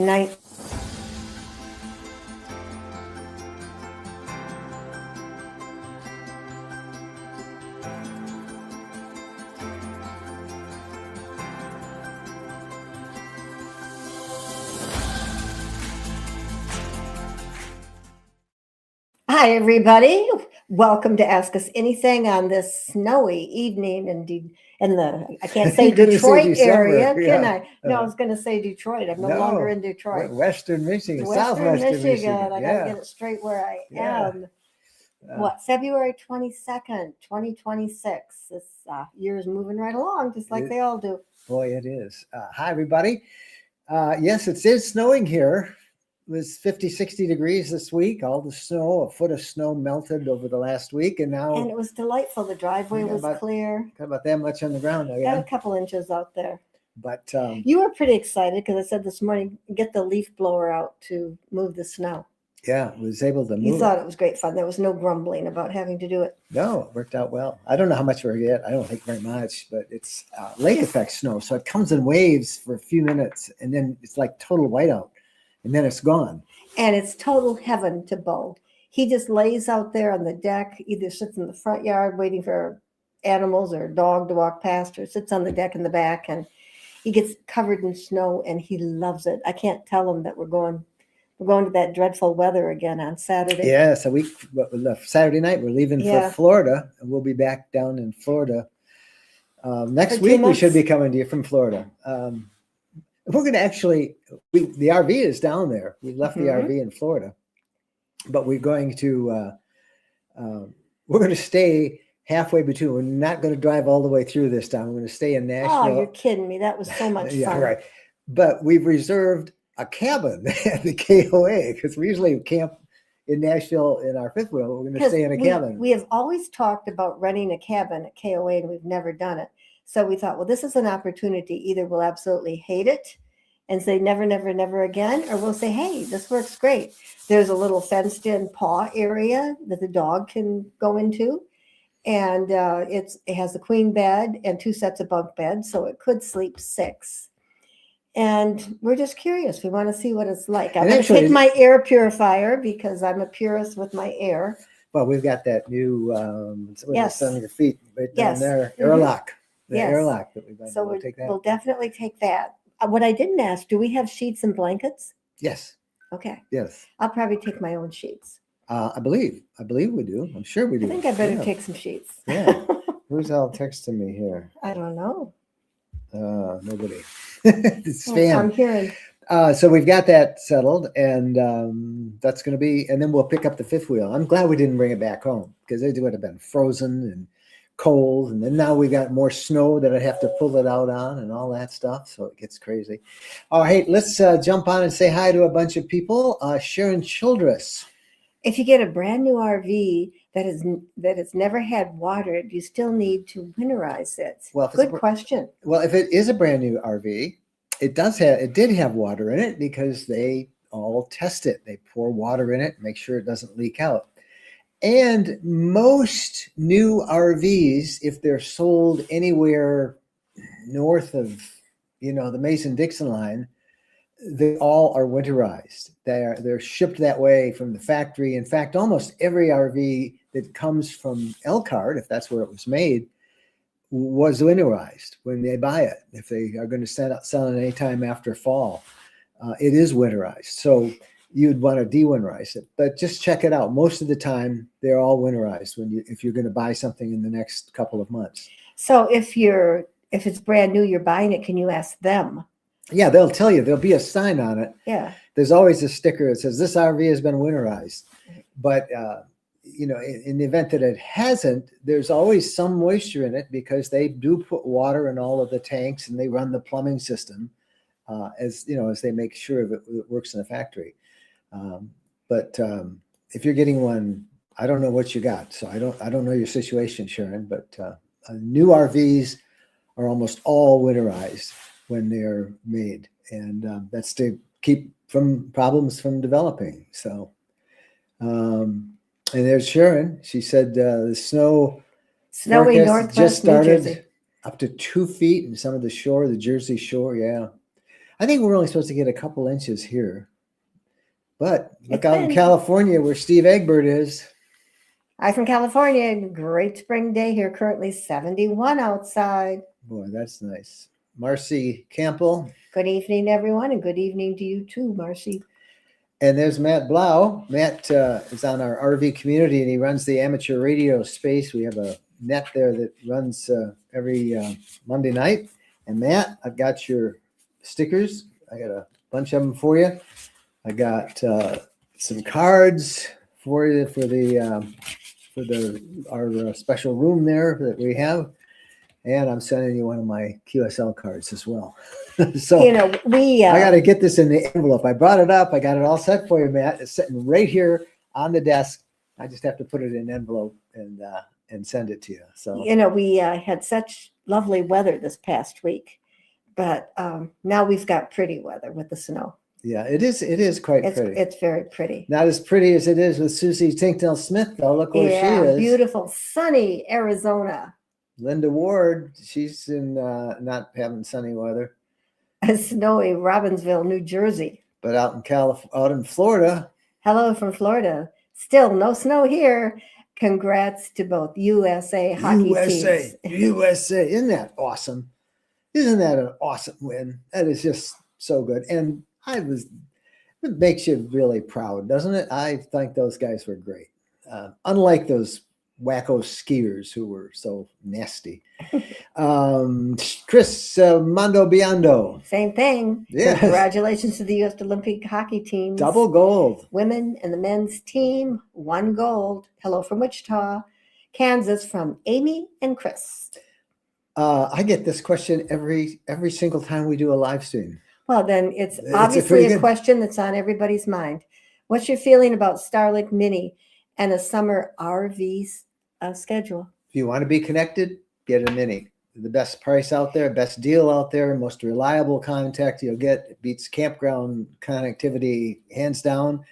Night. Hi, everybody. Welcome to Ask Us Anything on this snowy evening in the, I can't say Detroit area, can I? No, I was going to say Detroit. I'm no longer in Detroit. Western Michigan, Western southwestern Michigan. I got to get it straight where I am. February 22nd, 2026. This year is moving right along, just like they all do. Boy, it is. Hi, everybody. Yes, it is snowing here. It was 50, 60 degrees this week. All the snow, a foot of snow melted over the last week. And it was delightful. The driveway was clear. Got about that much on the ground. Got a couple inches out there. But you were pretty excited because I said this morning, get the leaf blower out to move the snow. Yeah, was able to move. You thought it was great fun. There was no grumbling about having to do it. No, it worked out well. I don't know how much we're get. I don't think very much, but it's lake effect snow. So it comes in waves for a few minutes and then it's like total whiteout and then it's gone. And it's total heaven to Bo. He just lays out there on the deck, either sits in the front yard waiting for animals or a dog to walk past, or sits on the deck in the back, and he gets covered in snow and he loves it. I can't tell him that we're going to that dreadful weather again on Saturday. Yeah, so we left Saturday night. We're leaving for Florida, and we'll be back down in Florida next week. We should be coming to you from Florida. We're going to actually, the RV is down there. We left the RV in Florida, but we're going to stay halfway between. We're not going to drive all the way through this time. We're going to stay in Nashville. Oh, you're kidding me. That was so much fun. Yeah, right. But we've reserved a cabin at the KOA because we usually camp in Nashville in our fifth wheel. We're going to stay in a cabin. We have always talked about renting a cabin at KOA, and we've never done it. So we thought, well, this is an opportunity. Either we'll absolutely hate it and say never, never, never again, or we'll say, hey, this works great. There's a little fenced-in paw area that the dog can go into, and it has a queen bed and 2 sets of bunk beds, so it could sleep 6. And we're just curious. We want to see what it's like. I'm going to take my air purifier because I'm a purist with my air. Well, we've got that new, it's on your feet right down there, airlock. Airlock that we've got. So we'll definitely take that. What I didn't ask, do we have sheets and blankets? Yes. Okay. Yes. I'll probably take my own sheets. I believe we do. I'm sure we do. I think I better take some sheets. Yeah. Who's all texting me here? I don't know. Nobody. It's spam. I'm hearing. So we've got that settled, and that's going to be, and then we'll pick up the fifth wheel. I'm glad we didn't bring it back home because it would have been frozen and cold, and then now we got more snow that I have to pull it out on and all that stuff. So it gets crazy. All right, let's jump on and say hi to a bunch of people. Sharon Childress. If you get a brand new RV that has never had water, you still need to winterize it. Well, good question. Well, if it is a brand new RV, it did have water in it because they all test it. They pour water in it, make sure it doesn't leak out. And most new RVs, if they're sold anywhere north of, the Mason-Dixon line, they all are winterized. They're shipped that way from the factory. In fact, almost every RV that comes from Elkhart, if that's where it was made, was winterized when they buy it. If they are going to sell it anytime after fall, it is winterized. So you'd want to de-winterize it, but just check it out. Most of the time, they're all winterized if you're going to buy something in the next couple of months. So if it's brand new, you're buying it, can you ask them? Yeah, they'll tell you. There'll be a sign on it. Yeah. There's always a sticker that says this RV has been winterized. But in the event that it hasn't, there's always some moisture in it because they do put water in all of the tanks and they run the plumbing system as they make sure that it works in the factory. But if you're getting one, I don't know what you got. So I don't know your situation, Sharon, but new RVs are almost all winterized when they're made. And that's to keep problems from developing. So, and there's Sharon. She said the snowy northwest just started New Jersey. Up to 2 feet in some of the Jersey Shore. Yeah. I think we're only supposed to get a couple inches here. But look It's out in been- California where Steve Egbert is. I'm from California. Great spring day here. Currently 71 outside. Boy, that's nice. Marcy Campbell. Good evening, everyone, and good evening to you too, Marcy. And there's Matt Blau. Matt is on our RV community, and he runs the amateur radio space. We have a net there that runs every Monday night. And Matt, I've got your stickers. I got a bunch of them for you. I got some cards for you for our special room there that we have, and I'm sending you one of my QSL cards as well. So You know, we I got to get this in the envelope. I brought it up. I got it all set for you, Matt. It's sitting right here on the desk. I just have to put it in an envelope and send it to you. So you know, we had such lovely weather this past week, but now we've got pretty weather with the snow. yeah, it is quite It's pretty. it's very pretty. Not as pretty as it is with Susie Tinknell Smith, though. Look where she is. Beautiful, sunny Arizona. Linda Ward, she's in not having sunny weather, Snowy Robbinsville, New Jersey. but out in Florida. Hello from Florida. Still no snow here. Congrats to both USA hockey teams. USA. Isn't that awesome? Isn't that an awesome win? That is just so good. And it makes you really proud, doesn't it? I think those guys were great. Unlike those wacko skiers who were so nasty. Chris Mondo Biondo. Same thing. Yes. Congratulations to the U.S. Olympic hockey teams. Double gold. Women and the men's team, 1 gold. Hello from Wichita, Kansas, from Amy and Chris. I get this question every single time we do a live stream. Well, then it's It's obviously pretty a good. question that's on everybody's mind. What's your feeling about Starlink Mini and a summer RV schedule? If you want to be connected, get a Mini. The best price out there, best deal out there, most reliable contact you'll get. It beats campground connectivity hands down,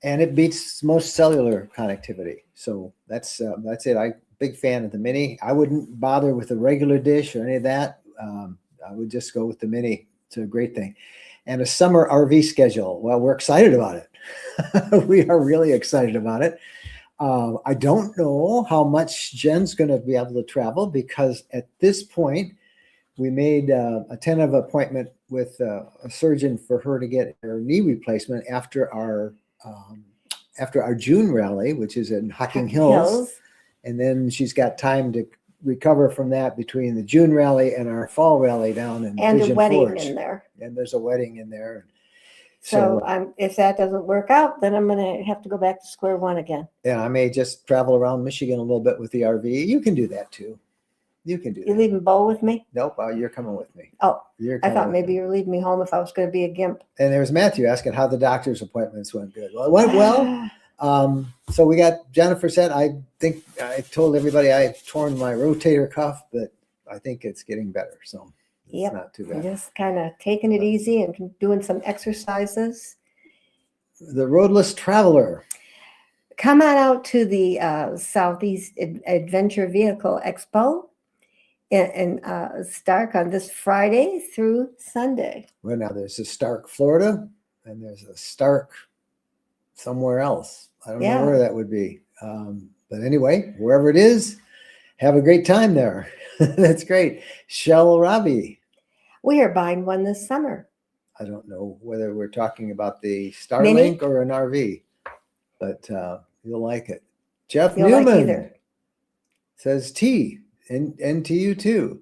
and it beats most cellular connectivity. So that's it. I'm a big fan of the Mini. I wouldn't bother with a regular dish or any of that. I would just go with the Mini. It's a great thing. And a summer RV schedule. Well, we're excited about it. We are really excited about it. I don't know how much Jen's going to be able to travel, because at this point we made a tentative appointment with a surgeon for her to get her knee replacement after our June rally, which is in Hocking Hills. And then she's got time to recover from that between the June rally and our fall rally down in And a Pigeon wedding Forge. in there. And there's a wedding in there. So if that doesn't work out, then I'm going to have to go back to square one again. Yeah, I may just travel around Michigan a little bit with the RV. You can do that too. You can do You that. leaving Bo with me? Nope, you're coming with me. Oh, You're I coming thought with maybe me. you were leaving me home if I was going to be a gimp. And there was Matthew asking how the doctor's appointments went. Good. Well, it went well. So we got Jennifer said, I think I told everybody I've torn my rotator cuff, but I think it's getting better. So it's Yep. not too I'm bad. just kind of taking it easy and doing some exercises. The Roadless Traveler. Come on out to the Southeast Adventure Vehicle Expo in Stark on this Friday through Sunday. Well, now there's a Stark, Florida, and there's a Stark somewhere else. I don't Yeah. know where that would be. But anyway, wherever it is, have a great time there. That's great. Shell Robbie. We are buying one this summer. I don't know whether we're talking about the Mini? Starlink or an RV, but you'll like it. Jeff You'll like Newman either. says T and to you too.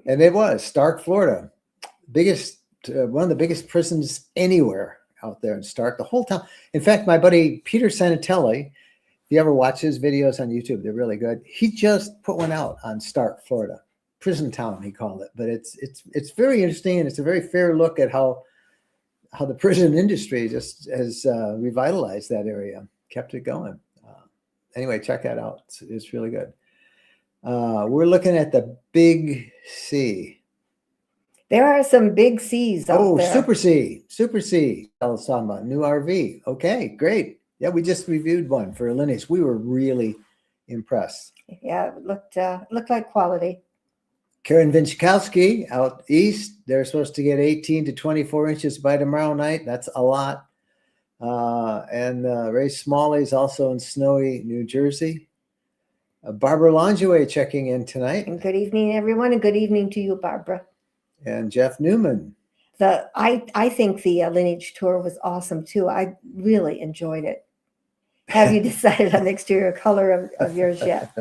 And it was Stark, Florida. One of the biggest prisons anywhere out there in Stark, the whole town. In fact, my buddy Peter Sanatelli, if you ever watch his videos on YouTube, they're really good. He just put one out on Stark, Florida. Prison town, he called it. But it's very interesting, and it's a very fair look at how the prison industry just has revitalized that area, kept it going. Anyway, check that out. It's really good. We're looking at the Big C. There are some big C's out there. Super C. I was talking about new RV. Okay, great. Yeah, we just reviewed one for Linus. We were really impressed. Yeah, it looked like quality. Karen Vinchkowski out east, they're supposed to get 18 to 24 inches by tomorrow night. That's a lot. And Ray Smalley's also in snowy New Jersey. Barbara Longeway checking in tonight. And good evening, everyone, and good evening to you, Barbara. And Jeff Newman. I think the lineage tour was awesome too. I really enjoyed it. Have you decided on the exterior color of yours yet?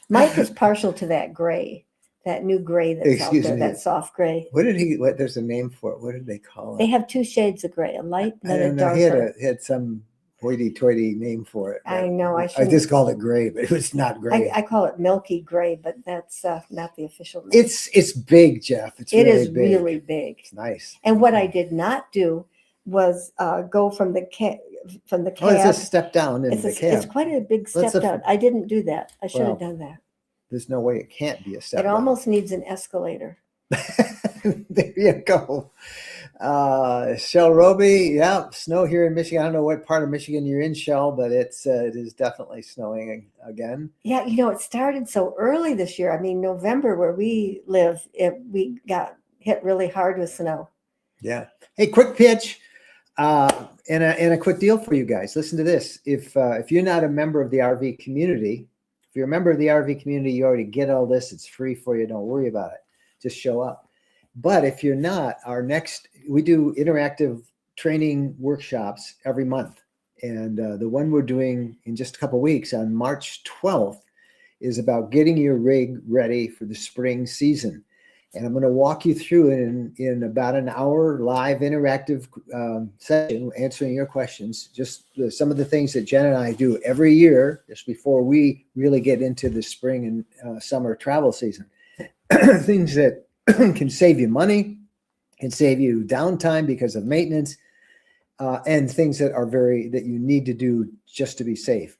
Mike is partial to that gray, that new gray that's out there, that soft gray. There's a name for it. What did they call it? They have two shades of gray, a light and then a darker. He had some hoity-toity name for it. I know. I just called it gray, but it was not gray. I call it milky gray, but that's not the official name. It's big, Jeff. It is really big. It's nice. And what I did not do was go from the cab. Oh, it's a step down in the cab. It's quite a big step down. I didn't do that. I should have done that. There's no way it can't be a step down. It almost needs an escalator. There you go. Shell Roby, yeah, snow here in Michigan. I don't know what part of Michigan you're in, Shell, but it is definitely snowing again. Yeah, it started so early this year. I mean, November, where we live, we got hit really hard with snow. Yeah. Hey, quick pitch. And a quick deal for you guys. Listen to this. If you're not a member of the RV community, if you're a member of the RV community, you already get all this. It's free for you. Don't worry about it. Just show up. But if you're not, we do interactive training workshops every month. And the one we're doing in just a couple of weeks on March 12th is about getting your rig ready for the spring season. And I'm going to walk you through it in about an hour live interactive session, answering your questions. Just some of the things that Jen and I do every year, just before we really get into the spring and summer travel season. Things that can save you money, can save you downtime because of maintenance, and things that you need to do just to be safe.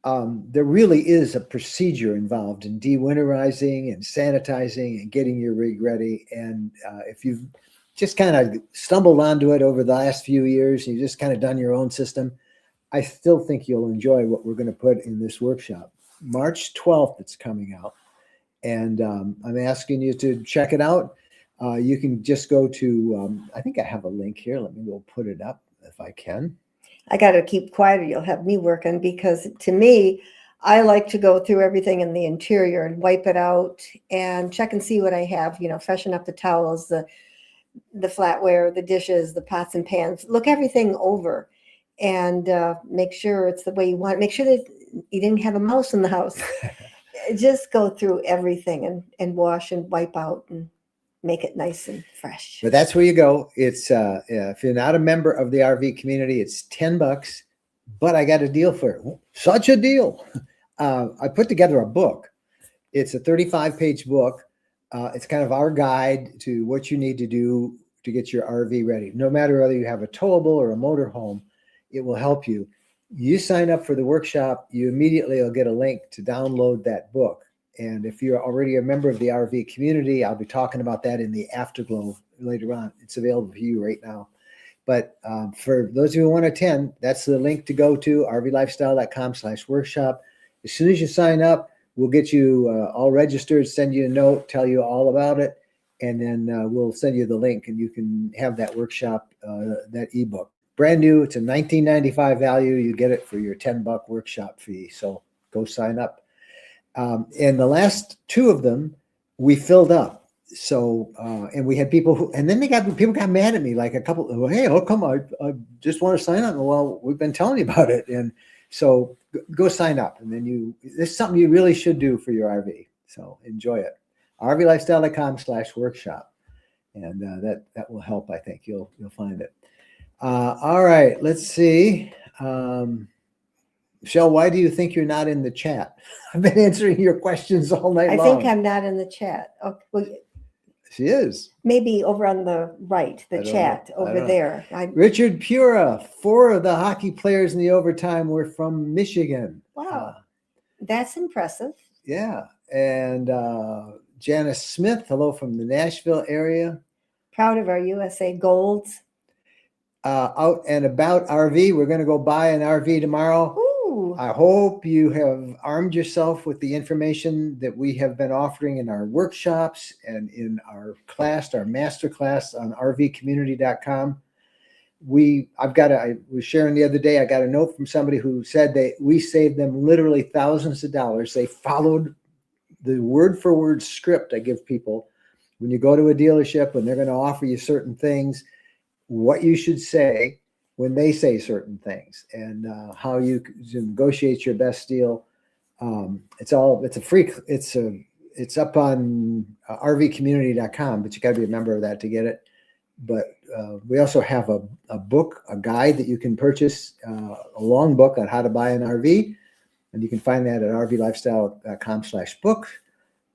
There really is a procedure involved in de-winterizing and sanitizing and getting your rig ready. And if you've just kind of stumbled onto it over the last few years, and you've just kind of done your own system, I still think you'll enjoy what we're going to put in this workshop. March 12th, it's coming out. And I'm asking you to check it out. You can just go to, I think I have a link here. Let me go put it up if I can. I got to keep quiet or you'll have me working, because to me, I like to go through everything in the interior and wipe it out and check and see what I have, freshen up the towels, the flatware, the dishes, the pots and pans, look everything over and make sure it's the way you want. Make sure that you didn't have a mouse in the house. Just go through everything and wash and wipe out and make it nice and fresh. But that's where you go. It's if you're not a member of the RV community, it's $10. But I got a deal for it. Such a deal. I put together a book. It's a 35-page book. It's kind of our guide to what you need to do to get your RV ready. No matter whether you have a towable or a motorhome, it will help you. You sign up for the workshop, you immediately will get a link to download that book. And if you're already a member of the RV community, I'll be talking about that in the Afterglow later on. It's available for you right now. But for those of you who want to attend, that's the link to go to, rvlifestyle.com/workshop. As soon as you sign up, we'll get you all registered, send you a note, tell you all about it, and then we'll send you the link and you can have that workshop, that ebook. Brand new, it's a $19.95 value. You get it for your $10 workshop fee. So go sign up. And the last two of them, we filled up. So, and we had people and then people got mad at me, like a couple, hey, how come I just want to sign up? Well, we've been telling you about it. And so go sign up. And then this is something you really should do for your RV. So enjoy it. rvlifestyle.com/workshop. And that will help. I think you'll find it. All right, let's see. Michelle, why do you think you're not in the chat? I've been answering your questions all night long. I think I'm not in the chat. Oh, well, she is. Maybe over on the right, the chat over there. Richard Pura, 4 of the hockey players in the overtime were from Michigan. Wow, that's impressive. Yeah, and Janice Smith, hello from the Nashville area. Proud of our USA Golds. Out and about RV. We're going to go buy an RV tomorrow. Ooh. Woo. I hope you have armed yourself with the information that we have been offering in our workshops and in our class, our master class on rvcommunity.com. I was sharing the other day, I got a note from somebody who said we saved them literally thousands of dollars. They followed the word for word script I give people. When you go to a dealership and they're going to offer you certain things, what you should say when they say certain things, and how you negotiate your best deal. It's up on rvcommunity.com, but you got to be a member of that to get it. But we also have a book, a guide that you can purchase, a long book on how to buy an RV. And you can find that at rvlifestyle.com/book.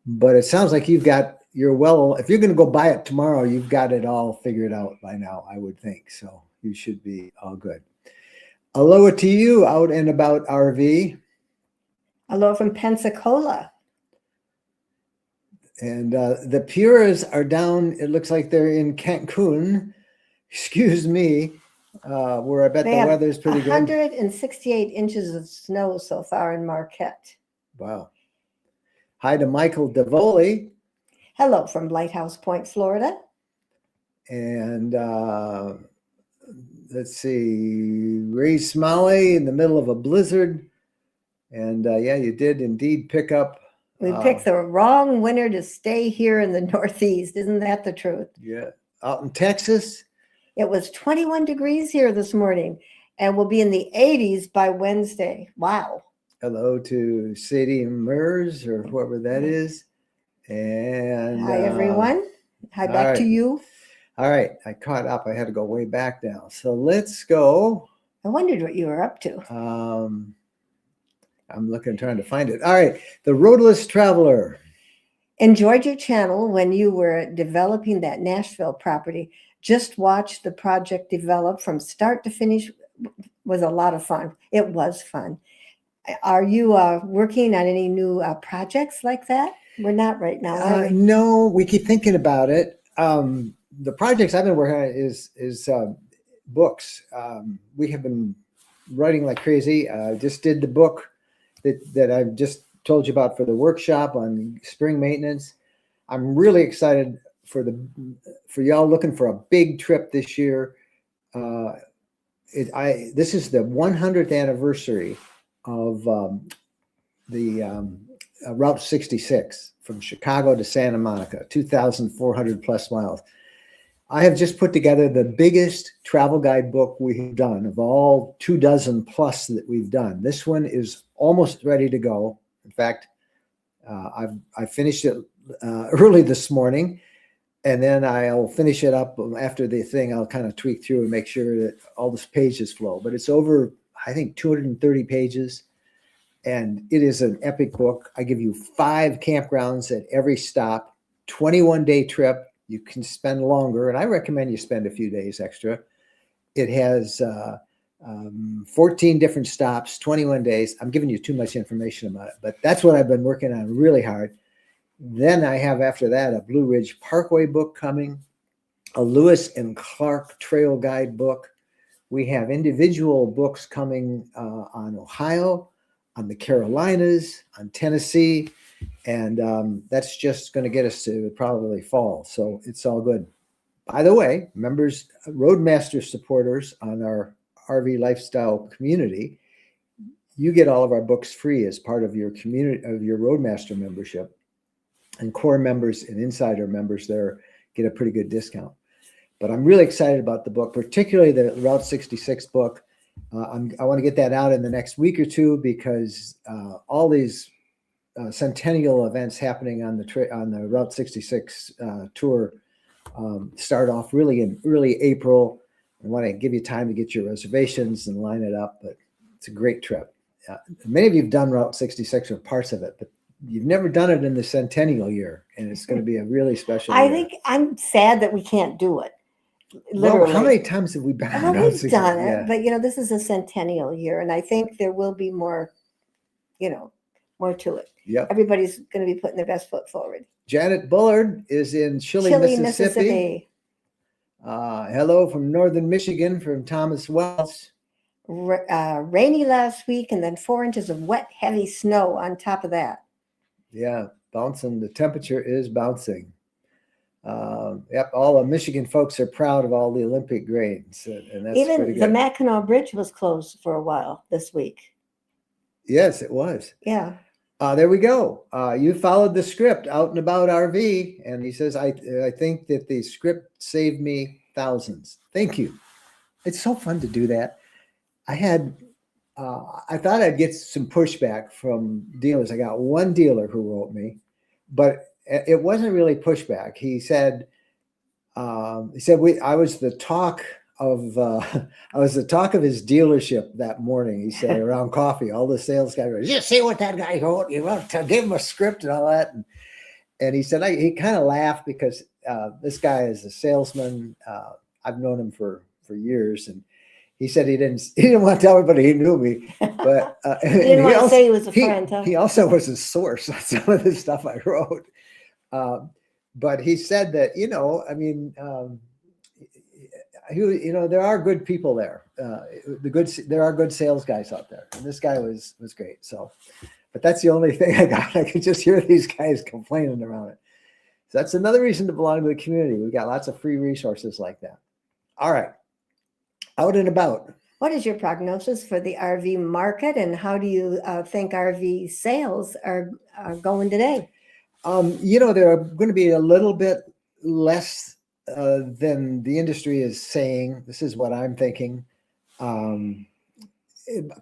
But it sounds like if you're going to go buy it tomorrow, you've got it all figured out by now, I would think. So you should be all good. Aloha to you out and about RV. Aloha from Pensacola. And the Puras are down. It looks like they're in Cancun. Excuse me. Where I bet the weather's pretty good. 168 inches of snow so far in Marquette. Wow. Hi to Michael Davoli. Hello from Lighthouse Point, Florida. And let's see, Ray Smalley in the middle of a blizzard. And yeah, you did indeed pick up. We picked the wrong winter to stay here in the Northeast. Isn't that the truth? Yeah. Out in Texas. It was 21 degrees here this morning and will be in the 80s by Wednesday. Wow. Hello to Sadie Mers or whoever that is. And hi, everyone. Hi, back to you. All right. I caught up. I had to go way back now. So let's go. I wondered what you were up to. I'm trying to find it. All right. The Roadless Traveler. Enjoyed your channel when you were developing that Nashville property. Just watched the project develop from start to finish. Was a lot of fun. It was fun. Are you working on any new projects like that? We're not right now. No, we keep thinking about it. The projects I've been working on is books. We have been writing like crazy. Just did the book that I've just told you about for the workshop on spring maintenance. I'm really excited for y'all looking for a big trip this year. This is the 100th anniversary of the Route 66 from Chicago to Santa Monica, 2,400 plus miles. I have just put together the biggest travel guide book we have done of all 24 plus that we've done. This one is almost ready to go. In fact, I finished it early this morning, and then I'll finish it up after the thing. I'll kind of tweak through and make sure that all the pages flow. But it's over, I think, 230 pages, and it is an epic book. I give you 5 campgrounds at every stop, 21-day trip. You can spend longer, and I recommend you spend a few days extra. It has 14 different stops, 21 days. I'm giving you too much information about it, but that's what I've been working on really hard. Then I have, after that, a Blue Ridge Parkway book coming, a Lewis and Clark Trail Guide book. We have individual books coming on Ohio, on the Carolinas, on Tennessee, and that's just going to get us to probably fall. So it's all good. By the way, members, Roadmaster supporters on our RV lifestyle community, you get all of our books free as part of your community, of your Roadmaster membership. And core members and insider members there get a pretty good discount. But I'm really excited about the book, particularly the Route 66 book. I want to get that out in the next week or two because all these centennial events happening on the Route 66 tour start off really in early April. I want to give you time to get your reservations and line it up, but it's a great trip. Many of you have done Route 66 or parts of it, but you've never done it in the centennial year, and it's going to be a really special year. think I'm sad that we can't do it. Literally. Well, how many times have we been? Well, we've done it, but this is a centennial year, and I think there will be more, more to it. Yep. Everybody's going to be putting their best foot forward. Janet Bullard is in Chile, Mississippi. Hello from Northern Michigan from Thomas Wells. rainy last week, and then 4 inches of wet, heavy snow on top of that. Yeah, bouncing. The temperature is bouncing. Yep, all the Michigan folks are proud of all the Olympic grades, and that's pretty Even the good. Mackinac Bridge was closed for a while this week. Yes, it was. Yeah. There we go. You followed the script out and about RV, and he says, I think that the script saved me thousands. Thank you. It's so fun to do that. I thought I'd get some pushback from dealers. I got one dealer who wrote me, but it wasn't really pushback. He said, I was the talk of his dealership that morning. He said around coffee, all the sales guys were, you see what that guy wrote? You want to give him a script and all that. And he said, he kind of laughed because this guy is a salesman. I've known him for years, and he said he didn't want to tell everybody he knew me, but he didn't want to say he was a friend. He also was a source on some of the stuff I wrote. But he said that, I mean, there are good people there. There are good sales guys out there, and this guy was great. So, but that's the only thing I got. I could just hear these guys complaining around it. So that's another reason to belong to the community. We've got lots of free resources like that. All right, out and about. What is your prognosis for the RV market, and how do you think RV sales are going today? They're going to be a little bit less than the industry is saying. This is what I'm thinking.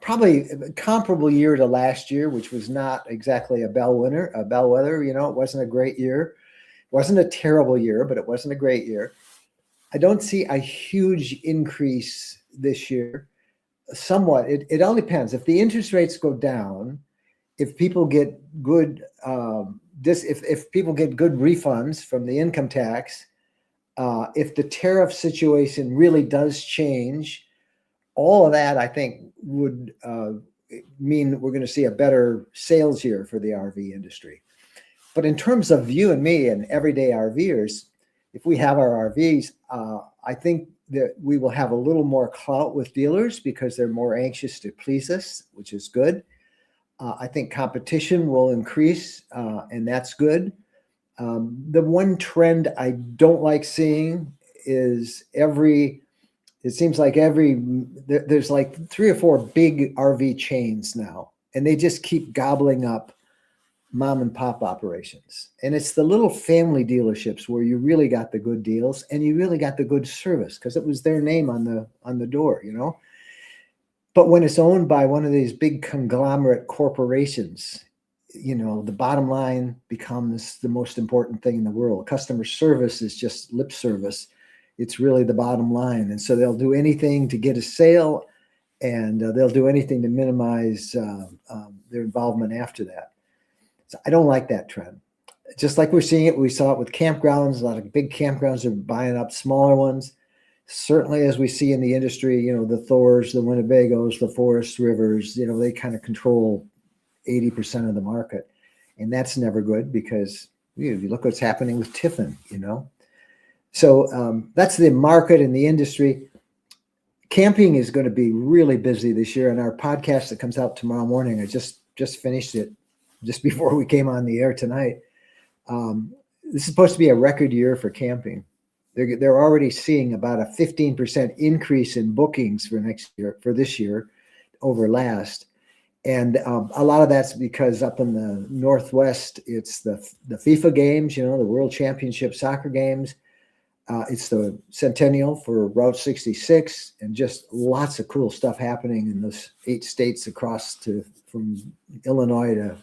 Probably a comparable year to last year, which was not exactly a bellwether. It wasn't a great year. It wasn't a terrible year, but it wasn't a great year. I don't see a huge increase this year. Somewhat. It all depends. If the interest rates go down, if people get good if people get good refunds from the income tax, if the tariff situation really does change, all of that I think would mean we're going to see a better sales year for the RV industry. But in terms of you and me and everyday RVers, if we have our RVs, I think that we will have a little more clout with dealers because they're more anxious to please us, which is good. I think competition will increase, and that's good. The one trend I don't like seeing is it seems like there's like 3 or 4 big RV chains now, and they just keep gobbling up mom and pop operations. And it's the little family dealerships where you really got the good deals and you really got the good service because it was their name on the door, But when it's owned by one of these big conglomerate corporations, the bottom line becomes the most important thing in the world. Customer service is just lip service. It's really the bottom line. And so they'll do anything to get a sale, and they'll do anything to minimize their involvement after that. So I don't like that trend. Just like we're seeing it, we saw it with campgrounds. A lot of big campgrounds are buying up smaller ones. Certainly, as we see in the industry, the Thors, the Winnebagos, the Forest Rivers, they kind of control 80% of the market. And that's never good because you look what's happening with Tiffin, So that's the market and the industry. Camping is going to be really busy this year. And our podcast that comes out tomorrow morning, I just finished it just before we came on the air tonight. This is supposed to be a record year for camping. They're already seeing about a 15% increase in bookings for this year over last. And a lot of that's because up in the Northwest, it's the FIFA games, the World Championship soccer games. It's the centennial for Route 66, and just lots of cool stuff happening in those 8 states from Illinois to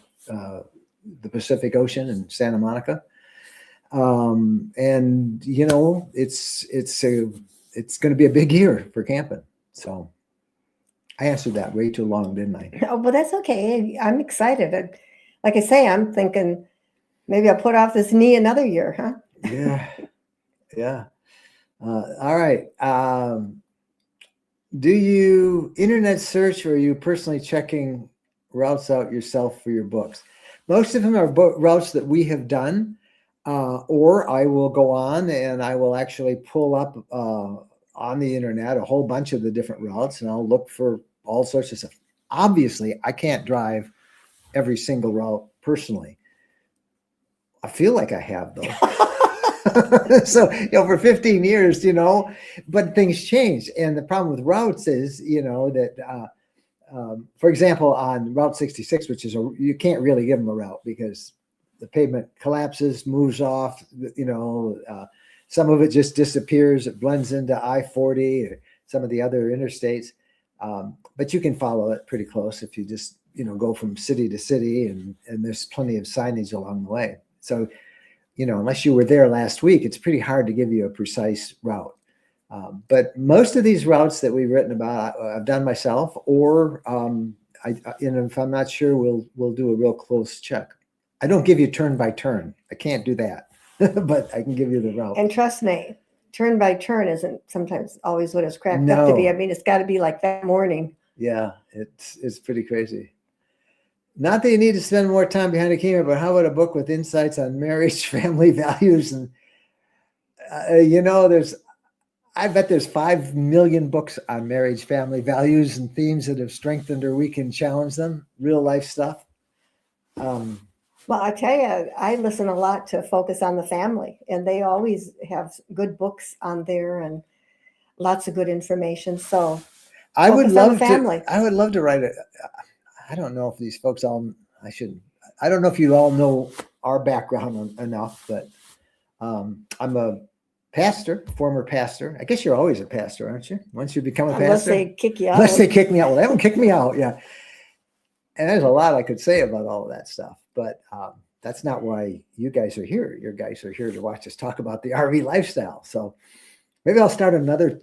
the Pacific Ocean and Santa Monica. And it's going to be a big year for camping. So I answered that way too long, didn't I? Oh, but that's okay. I'm excited. Like I say, I'm thinking maybe I'll put off this knee another year, huh? Yeah. All right. Do you internet search, or are you personally checking routes out yourself for your books? Most of them are routes that we have done, or I will go on and I will actually pull up on the internet a whole bunch of the different routes, and I'll look for all sorts of stuff. Obviously, I can't drive every single route personally. I feel like I have though. So, for 15 years, but things change. And the problem with routes is, that, for example, on Route 66, which is you can't really give them a route because the pavement collapses, moves off, some of it just disappears. It blends into I-40 or some of the other interstates. But you can follow it pretty close if you just, go from city to city, and there's plenty of signage along the way. So, unless you were there last week, it's pretty hard to give you a precise route. But most of these routes that we've written about, I've done myself, or if I'm not sure, we'll do a real close check. I don't give you turn by turn. I can't do that, but I can give you the route. And trust me, turn by turn isn't sometimes always what it's cracked up to be. I mean, it's got to be like that morning. Yeah, it's pretty crazy. Not that you need to spend more time behind a camera, but how about a book with insights on marriage, family values, and I bet there's 5 million books on marriage, family values, and themes that have strengthened or weakened, challenged them. Real life stuff. Well, I tell you, I listen a lot to Focus on the Family, and they always have good books on there and lots of good information. So I would love to write it. I don't know if these folks I don't know if you all know our background enough, but I'm a pastor, former pastor. I guess you're always a pastor, aren't you? Once you become a pastor. Unless they kick you out. Unless they kick me out. Well, they haven't kicked me out, yeah. And there's a lot I could say about all of that stuff, but that's not why you guys are here. You guys are here to watch us talk about the RV lifestyle. So maybe I'll start another.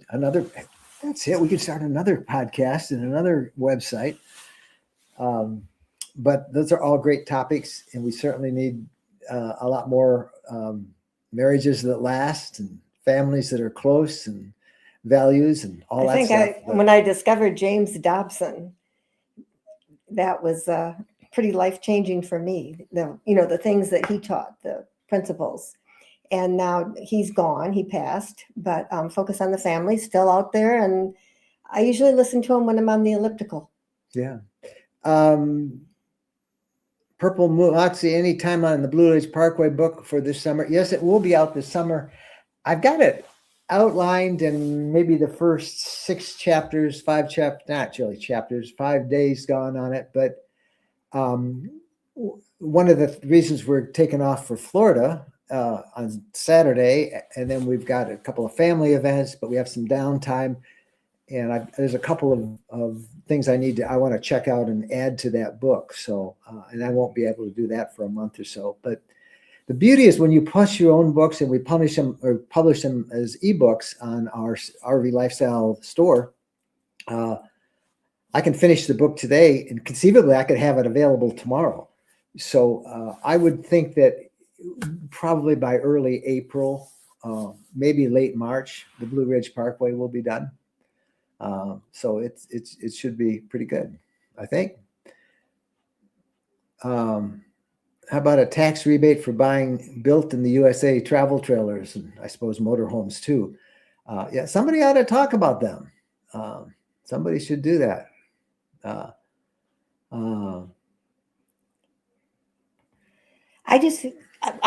That's it. We could start another podcast and another website. But those are all great topics, and we certainly need a lot more marriages that last, and families that are close, and values, and all that stuff. When I discovered James Dobson, that was pretty life-changing for me. The things that he taught, the principles. And now he's gone, he passed, but Focus on the Family still out there. And I usually listen to him when I'm on the elliptical. Yeah. Purple Moxie, anytime on the Blue Ridge Parkway book for this summer. Yes, it will be out this summer. I've got it outlined, and maybe the first 6 chapters, 5 chapters, not really chapters, 5 days gone on it. But one of the reasons we're taking off for Florida on Saturday, and then we've got a couple of family events, but we have some downtime. And there's a couple of things I want to check out and add to that book. So, and I won't be able to do that for a month or so. But the beauty is when you push your own books, and we publish them as ebooks on our RV Lifestyle store, I can finish the book today, and conceivably I could have it available tomorrow. So I would think that probably by early April, maybe late March, the Blue Ridge Parkway will be done. So it should be pretty good, I think. How about a tax rebate for buying built in the USA travel trailers, and I suppose motorhomes too? Yeah, somebody ought to talk about them. Somebody should do that. I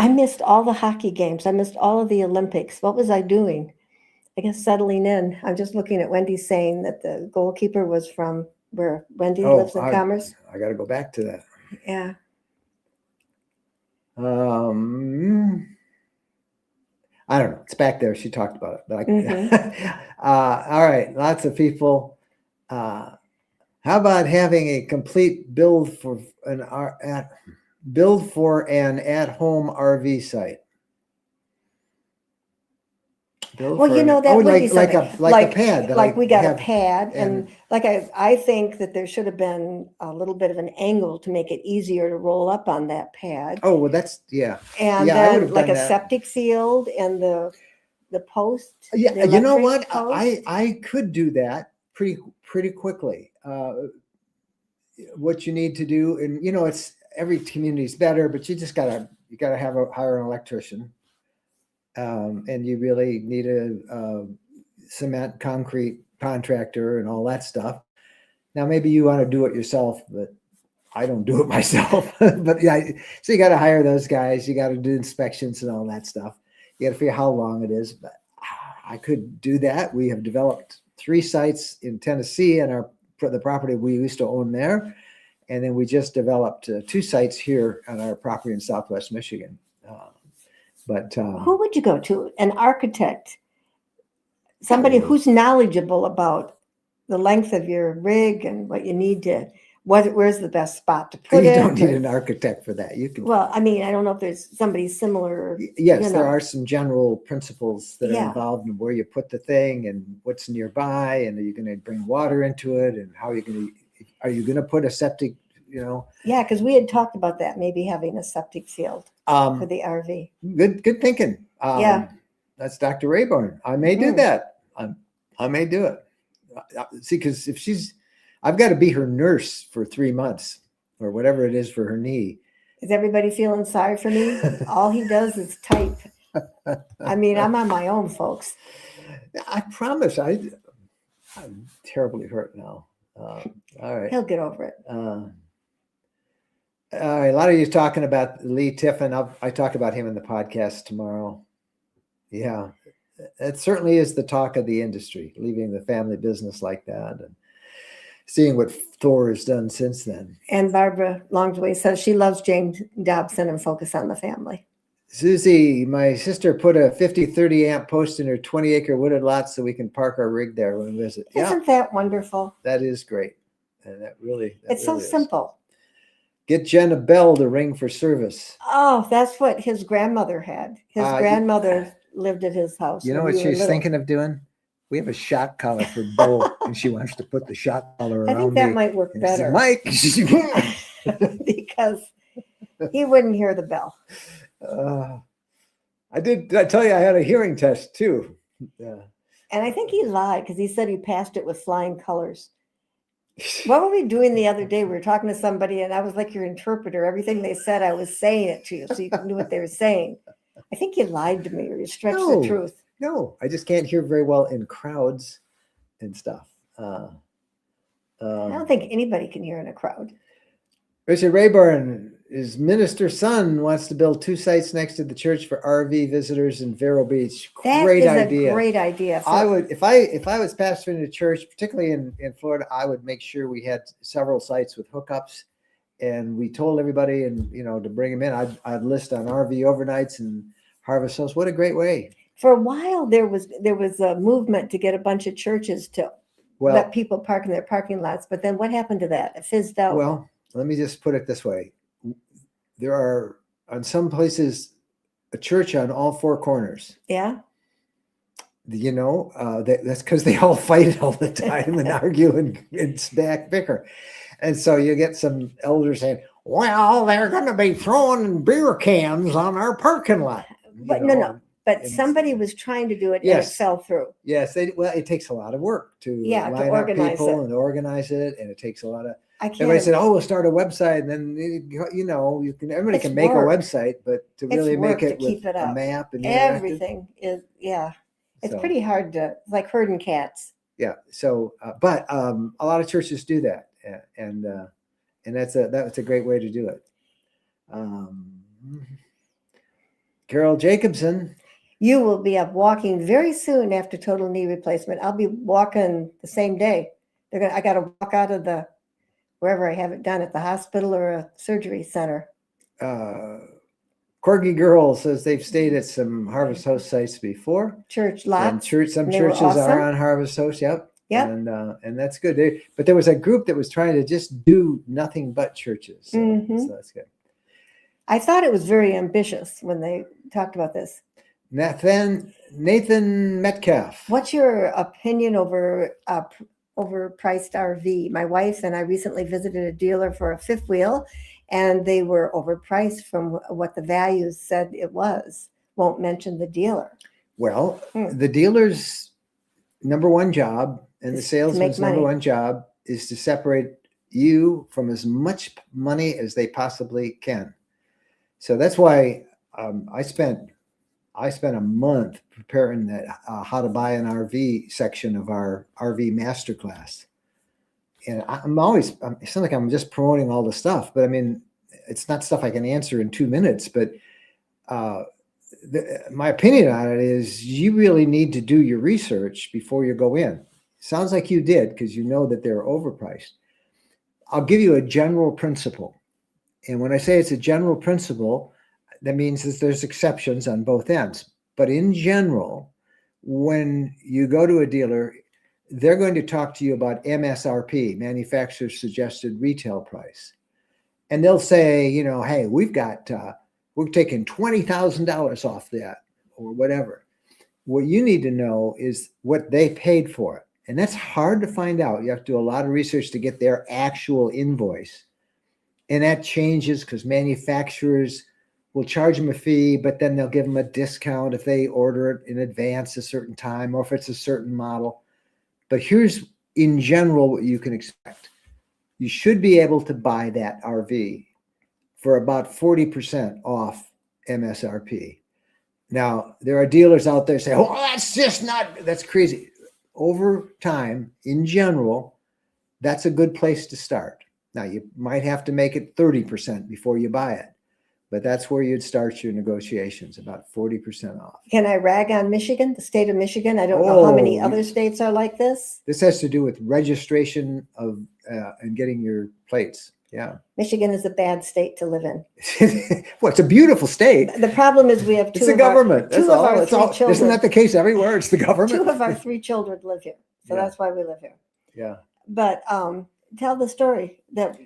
missed all the hockey games. I missed all of the Olympics. What was I doing? I guess settling in. I'm just looking at Wendy saying that the goalkeeper was from where Wendy lives in Commerce. I got to go back to that. Yeah. I don't know. It's back there. She talked about it. But all right. Lots of people. How about having a complete build for an at-home RV site? That would be something. Like a pad. Like we got a pad, and like I think that there should have been a little bit of an angle to make it easier to roll up on that pad. Oh, well, that's, yeah. And then like a septic field and the post. Yeah, you know what? I could do that pretty quickly. What you need to do, and it's every community is better, but you gotta hire an electrician. And you really need a cement, concrete contractor and all that stuff. Now, maybe you want to do it yourself, but I don't do it myself. But yeah, so you got to hire those guys. You got to do inspections and all that stuff. You got to figure how long it is. But I could do that. We have developed 3 sites in Tennessee and the property we used to own there. And then we just developed 2 sites here on our property in Southwest Michigan. Who would you go to? An architect, somebody who's knowledgeable about the length of your rig and what you need to, where's the best spot to put it. You don't need an architect for that. You can. Well, I mean, I don't know if there's somebody similar. Yes, there are some general principles that are Yeah. involved in where you put the thing and what's nearby, and are you going to bring water into it, and are you going to put a septic, Yeah, because we had talked about that, maybe having a septic field for the RV. Good thinking. Yeah. That's Dr. Rayburn. I may do that. I may do it. See, because I've got to be her nurse for 3 months or whatever it is for her knee. Is everybody feeling sorry for me? All he does is type. I mean, I'm on my own, folks. I promise. I'm terribly hurt now. All right. He'll get over it. All right. A lot of you talking about Lee Tiffin. I talk about him in the podcast tomorrow. Yeah. It certainly is the talk of the industry, leaving the family business like that and seeing what Thor has done since then. And Barbara Longway says she loves James Dobson and Focus on the Family. Susie, my sister put a 50-30 amp post in her 20-acre wooded lot so we can park our rig there when we visit. Isn't that wonderful? That is great. And it's so simple. Get Jen a bell to ring for service. Oh, that's what his grandmother had. His grandmother lived at his house. You know what she's thinking of doing? We have a shot collar for Bo, and she wants to put the shot collar around me. I think that might work better. Mike! Because he wouldn't hear the bell. I tell you I had a hearing test too. Yeah. And I think he lied because he said he passed it with flying colors. What were we doing the other day? We were talking to somebody and I was like your interpreter. Everything they said, I was saying it to you so you knew what they were saying. I think you lied to me or you stretched the truth. No, I just can't hear very well in crowds and stuff. I don't think anybody can hear in a crowd. Richard Rayburn, his minister's son wants to build 2 sites next to the church for RV visitors in Vero Beach. Great idea. A great idea. I would, if I was pastoring a church, particularly in Florida, I would make sure we had several sites with hookups, and we told everybody, and to bring them in. I'd list on RV overnights and harvest hosts. What a great way! For a while, there was a movement to get a bunch of churches to let people park in their parking lots, but then what happened to that? It fizzed out. Well, let me just put it this way. There are, on some places, a church on all 4 corners. Yeah. That's because they all fight all the time and argue and bicker. And so you get some elders saying, well, they're going to be throwing beer cans on our parking lot. But no. But somebody was trying to do it and it fell through. Yes. It takes a lot of work to line organize up people it. and organize it. And it takes a lot of... Everybody said, "Oh, we'll start a website." And then everybody can make a website, but to really make it with a map and everything is it's pretty hard to like herding cats. Yeah. So, but a lot of churches do that, and that's a great way to do it. Carol Jacobson, you will be up walking very soon after total knee replacement. I'll be walking the same day. I got to walk out of wherever I have it done at the hospital or a surgery center. Corgi Girl says they've stayed at some Harvest Host sites before. Church lots. Some churches are on Harvest Host. Yep. And that's good. But there was a group that was trying to just do nothing but churches. So that's good. I thought it was very ambitious when they talked about this. Nathan Metcalf. What's your opinion over overpriced RV? My wife and I recently visited a dealer for a fifth wheel, and they were overpriced from what the values said it was. Won't mention the dealer. Well, the dealer's number one job and the salesman's number one job is to separate you from as much money as they possibly can. So that's why I spent a month preparing that how to buy an RV section of our RV masterclass. and I'm always, it sounds like I'm just promoting all the stuff, but I mean, it's not stuff I can answer in 2 minutes, but my opinion on it is you really need to do your research before you go in. Sounds like you did, because you know that they're overpriced. I'll give you a general principle. And when I say it's a general principle, that means that there's exceptions on both ends. But in general, when you go to a dealer, they're going to talk to you about MSRP, manufacturer suggested retail price. And they'll say, you know, hey, we're taking $20,000 off that or whatever. What you need to know is what they paid for it. And that's hard to find out. You have to do a lot of research to get their actual invoice. And that changes because manufacturers will charge them a fee, but then they'll give them a discount if they order it in advance a certain time or if it's a certain model. But here's in general what you can expect. You should be able to buy that RV for about 40% off MSRP. Now, there are dealers out there saying, oh, that's crazy. Over time, in general, that's a good place to start. Now, you might have to make it 30% before you buy it, but that's where you'd start your negotiations, about 40% off. Can I rag on Michigan, the state of Michigan? I don't know how many other states are like this. This has to do with registration of and getting your plates. Yeah. Michigan is a bad state to live in. Well, it's a beautiful state. The problem is we have It's the government. That's all. Our three children. Isn't that the case everywhere? It's the government. 2 of our 3 children live here. So that's why we live here. Yeah. But tell the story that.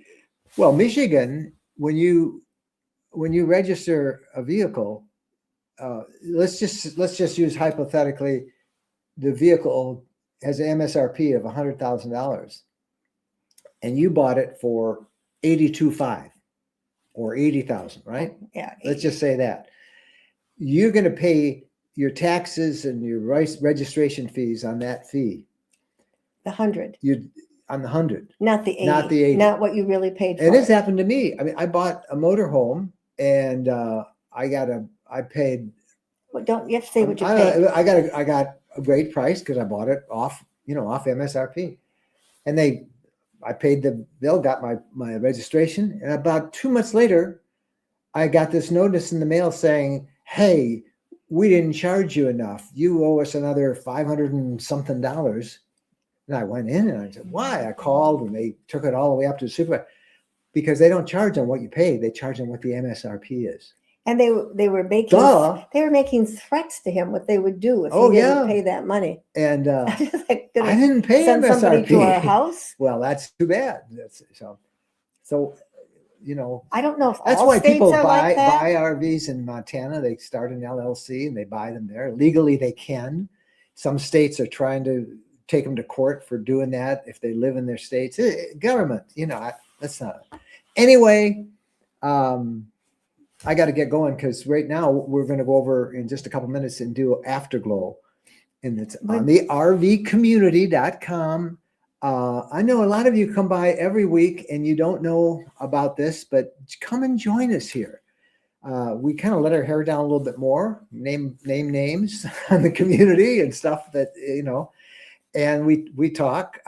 Well, Michigan, when you register a vehicle, let's just use hypothetically, the vehicle has an MSRP of $100,000, and you bought it for $82,500 or $80,000, right? Yeah. Let's just say that you're going to pay your taxes and your registration fees on that fee. The 100. On the 100, not the 80, not the 80, not what you really paid for. And it's happened to me. I mean, I bought a motorhome, and I paid. Well, don't you have to say what you paid? I got a great price because I bought it off MSRP, and I paid the bill, got my registration, and about 2 months later, I got this notice in the mail saying, "Hey, we didn't charge you enough. You owe us another $500 and something." And I went in and I said, "Why?" I called and they took it all the way up to the supervisor, because they don't charge on what you pay; they charge on what the MSRP is. And they were making threats to him what they would do if he didn't pay that money. And I didn't pay send MSRP. somebody to our house. Well, that's too bad. So I don't know if that's all why states people are buy like that. RVs in Montana. They start an LLC and they buy them there. Legally, they can. Some states are trying to take them to court for doing that if they live in their states. Government, that's not. Anyway, I got to get going because right now we're going to go over in just a couple minutes and do Afterglow, and it's on the rvcommunity.com. I know a lot of you come by every week and you don't know about this, but come and join us here. We kind of let our hair down a little bit more, name names on the community and stuff that, and we talk.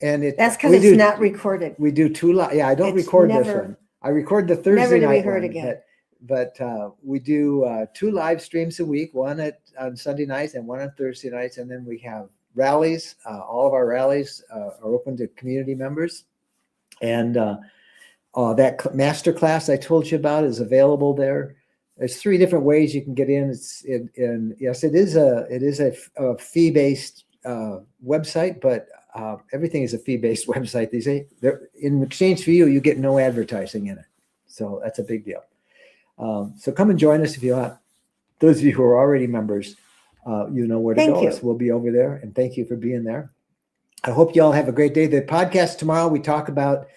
And that's because it's not recorded. We do 2 live. Yeah, I don't record this one. I record the Thursday night one, again. But we do 2 live streams a week, one on Sunday nights and one on Thursday nights. And then we have rallies. All of our rallies are open to community members. And that master class I told you about is available there. There's 3 different ways you can get in. Yes, it is a fee-based website, but everything is a fee-based website these days. In exchange for you get no advertising in it. So that's a big deal. So come and join us if you want. Those of you who are already members, you know where to go. So we'll be over there, and thank you for being there. I hope you all have a great day. The podcast tomorrow, we talk about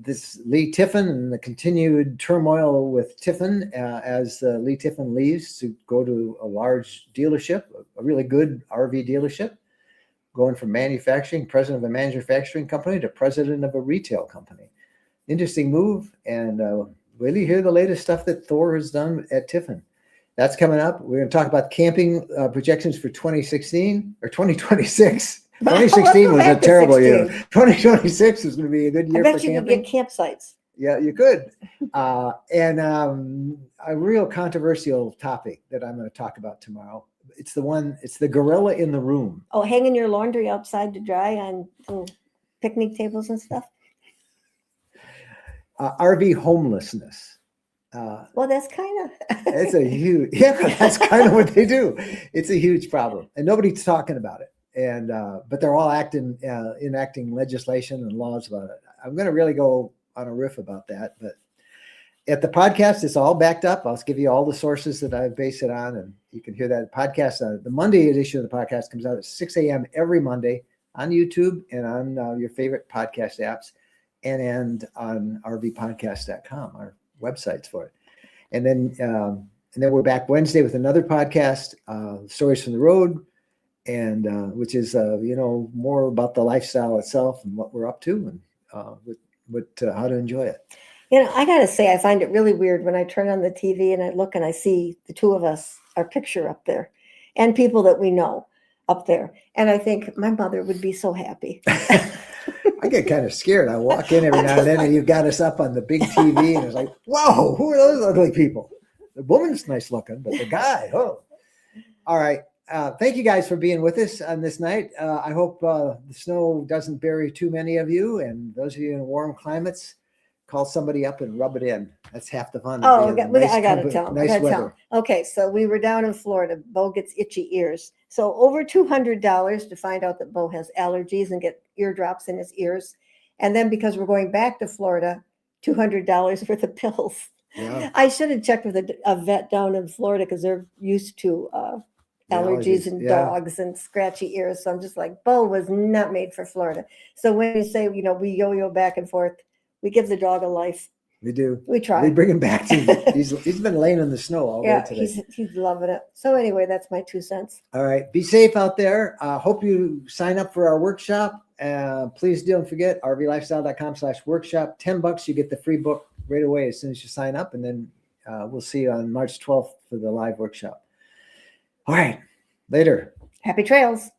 this Lee Tiffin and the continued turmoil with Tiffin as Lee Tiffin leaves to go to a large dealership, a really good RV dealership, going from president of a manufacturing company to president of a retail company. Interesting move, and really hear the latest stuff that Thor has done at Tiffin. That's coming up. We're going to talk about camping projections for 2016 or 2026. 2016 was a Back to terrible year. 16. 2026 is going to be a good I year bet for you could camping. get campsites. Yeah, you could. And a real controversial topic that I'm going to talk about tomorrow. It's the gorilla in the room. Oh, hanging your laundry outside to dry on little picnic tables and stuff. RV homelessness. Well, that's kind of. It's a huge, yeah, that's kind of what they do. It's a huge problem, and nobody's talking about it. And but they're all enacting legislation and laws about it. I'm going to really go on a riff about that. But at the podcast, it's all backed up. I'll give you all the sources that I base it on, and you can hear that podcast. The Monday edition of the podcast comes out at 6 a.m. every Monday on YouTube and on your favorite podcast apps, and on rvpodcast.com, our websites for it. And then we're back Wednesday with another podcast, Stories from the Road, and which is more about the lifestyle itself and what we're up to, and how to enjoy it. I gotta say, I find it really weird when I turn on the TV and I look and I see the two of us, our picture up there, and people that we know up there, and I think my mother would be so happy. I get kind of scared. I walk in every now and then, and you've got us up on the big TV, and it's like, whoa, who are those ugly people? The woman's nice looking, but the guy, oh. All right. Thank you guys for being with us on this night. I hope the snow doesn't bury too many of you, and those of you in warm climates, call somebody up and rub it in. That's half the fun. Oh, I got to tell him. Nice weather. Okay, so we were down in Florida. Bo gets itchy ears. So over $200 to find out that Bo has allergies and get eardrops in his ears. And then because we're going back to Florida, $200 worth of pills. Yeah. I should have checked with a vet down in Florida because they're used to allergies and dogs and scratchy ears. So I'm just like, Bo was not made for Florida. So when you say, we yo-yo back and forth, we give the dog a life. We do. We try. We bring him back. He's been laying in the snow all day today. He's loving it. So anyway, that's my 2 cents. All right. Be safe out there. Hope you sign up for our workshop. Please don't forget rvlifestyle.com/workshop. $10. You get the free book right away as soon as you sign up. And then we'll see you on March 12th for the live workshop. All right. Later. Happy trails.